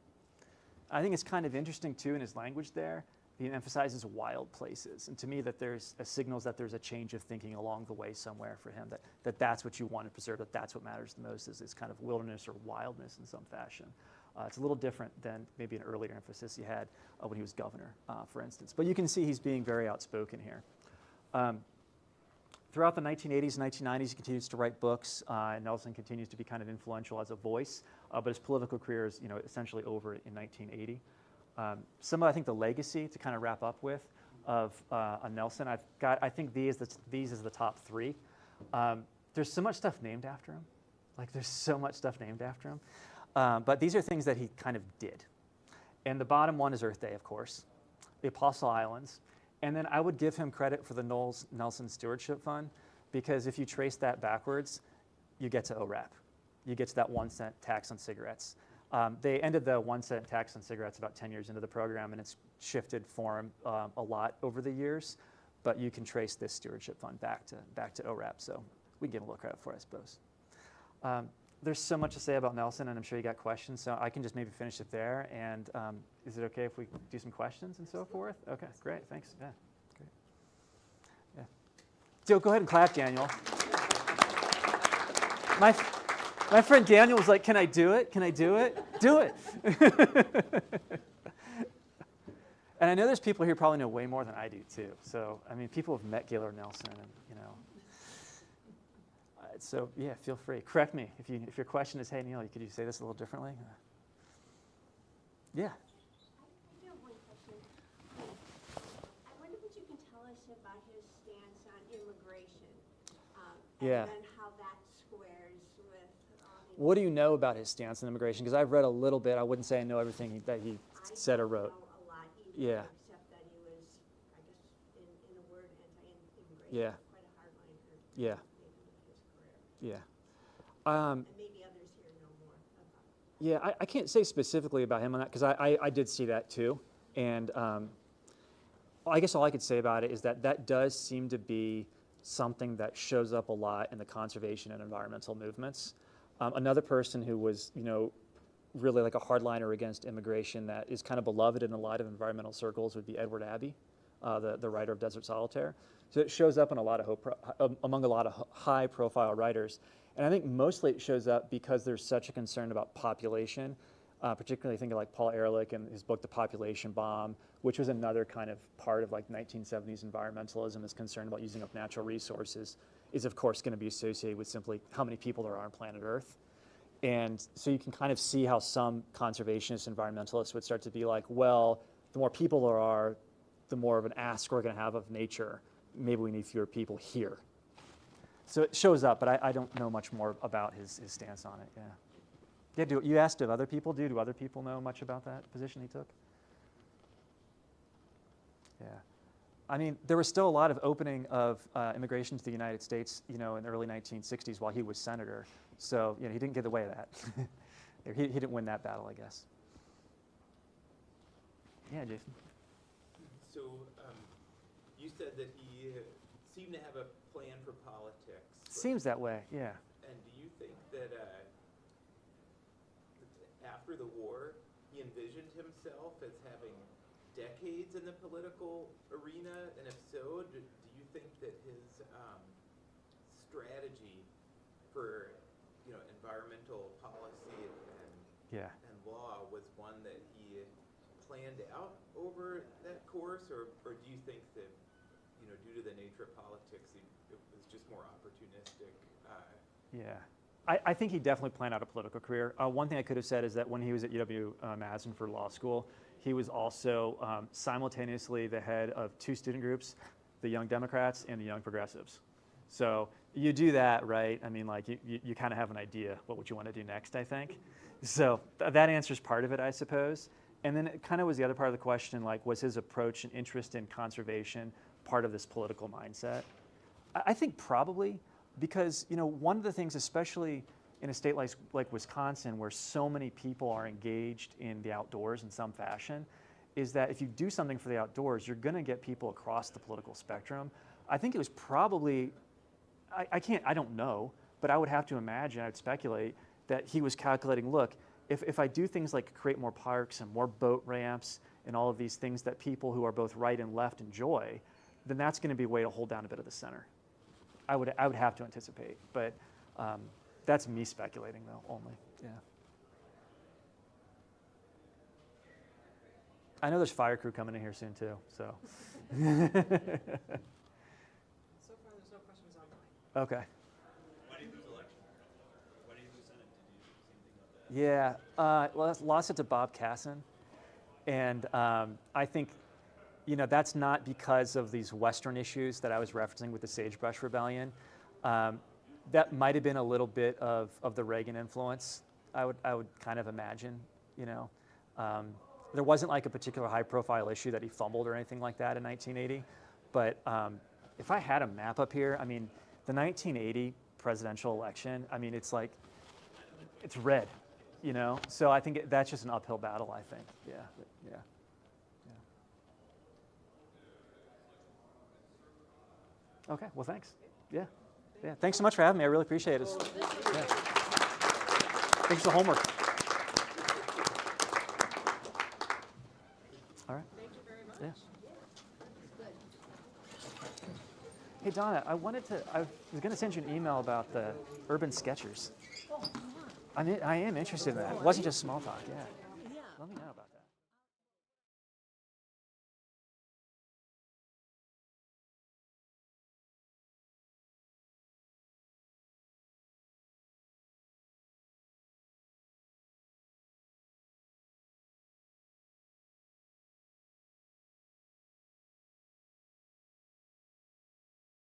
I think it's kind of interesting too in his language there. He emphasizes wild places, and to me that there's signals that there's a change of thinking along the way somewhere for him, that's what you want to preserve, that's what matters the most, is this kind of wilderness or wildness in some fashion. It's a little different than maybe an earlier emphasis he had when he was governor, for instance. But you can see he's being very outspoken here. Throughout the 1980s and 1990s, he continues to write books, and Nelson continues to be kind of influential as a voice, but his political career is essentially over in 1980. Some of, I think, the legacy to kind of wrap up with of Nelson, I think these as the top three. There's so much stuff named after him. Like, there's so much stuff named after him. But these are things that he kind of did. And the bottom one is Earth Day, of course, the Apostle Islands. And then I would give him credit for the Nelson Stewardship Fund, because if you trace that backwards, you get to ORAP. You get to that 1 cent tax on cigarettes. They ended the 1 cent tax on cigarettes about 10 years into the program, and it's shifted form a lot over the years. But you can trace this stewardship fund back to ORAP, so we can give him a little credit for it, I suppose. There's so much to say about Nelson, and I'm sure you got questions, so I can just maybe finish it there. And is it okay if we do some questions and so forth? Okay, great, thanks. Yeah, great. Yeah. So go ahead and clap, Daniel. My friend Daniel was like, "Can I do it? Can I do it? Do it." And I know there's people here who probably know way more than I do too. So I mean, people have met Gaylord Nelson, and so yeah, feel free. Correct me if your question is, "Hey Neil, could you say this a little differently?" Yeah. I do have one question. I wonder what you can tell us about his stance on immigration, Yeah. and then how that squares with. What do you know about his stance on immigration? Because I've read a little bit. I wouldn't say I know everything that he said or wrote. I don't know a lot either, Yeah. except that he was, I guess, in a word, anti-immigration. Yeah. Quite a hardliner. Yeah. Maybe in his career. Yeah. And maybe others here know more about it. Yeah, I can't say specifically about him on that, because I did see that too. And I guess all I could say about it is that does seem to be something that shows up a lot in the conservation and environmental movements. Another person who was, really like a hardliner against immigration that is kind of beloved in a lot of environmental circles would be Edward Abbey, the writer of Desert Solitaire. So it shows up in among a lot of high-profile writers. And I think mostly it shows up because there's such a concern about population, particularly thinking like Paul Ehrlich and his book, The Population Bomb, which was another kind of part of like 1970s environmentalism, is concerned about using up natural resources, is of course going to be associated with simply how many people there are on planet Earth. And so you can kind of see how some conservationist environmentalists would start to be like, well, the more people there are, the more of an ask we're going to have of nature. Maybe we need fewer people here. So it shows up, but I don't know much more about his stance on it. Yeah. Yeah. You asked if other people do. Do other people know much about that position he took? Yeah. I mean, there was still a lot of opening of immigration to the United States, in the early 1960s while he was senator. So, he didn't get away with that. he didn't win that battle, I guess. Yeah, Jason. So, you said that he seemed to have a plan for politics. Seems that way, yeah. And do you think that after the war, he envisioned himself as having decades in the political arena? And if so, do you think that his strategy for environmental policy and law was one that he planned out over that course, or do you think that due to the nature of politics, it was just more opportunistic? Yeah. I think he definitely planned out a political career. One thing I could have said is that when he was at UW-Madison for law school, he was also simultaneously the head of two student groups, the Young Democrats and the Young Progressives. So you do that, right? I mean, like you kind of have an idea what you want to do next, I think. So that answers part of it, I suppose. And then it kind of was the other part of the question, like, was his approach and interest in conservation part of this political mindset? I think probably, because, you know, one of the things, especially in a state like Wisconsin, where so many people are engaged in the outdoors in some fashion, is that if you do something for the outdoors, you're going to get people across the political spectrum. I think it was probably, I don't know, but I would have to imagine, I would speculate, that he was calculating, look, if I do things like create more parks and more boat ramps and all of these things that people who are both right and left enjoy, then that's going to be a way to hold down a bit of the center. I would have to anticipate, but that's me speculating though, only, yeah. I know there's fire crew coming in here soon too, so. So far, there's no questions online. Okay. Why do you lose election? Why do you lose Senate? Did you see anything about that? Yeah, lost it to Bob Casson, and I think, you know, that's not because of these Western issues that I was referencing with the Sagebrush Rebellion. That might have been a little bit of the Reagan influence, I would kind of imagine, you know. There wasn't like a particular high-profile issue that he fumbled or anything like that in 1980, but if I had a map up here, I mean, the 1980 presidential election, I mean, it's like, it's red, you know? So I think that's just an uphill battle, I think, yeah, yeah. Okay, well, thanks. Yeah. Yeah. Thanks so much for having me. I really appreciate it. Yeah. Thanks for the homework. All right. Thank you very much. Yeah. Hey, Donna, I was going to send you an email about the urban sketchers. I am interested in that. It wasn't just small talk, yeah.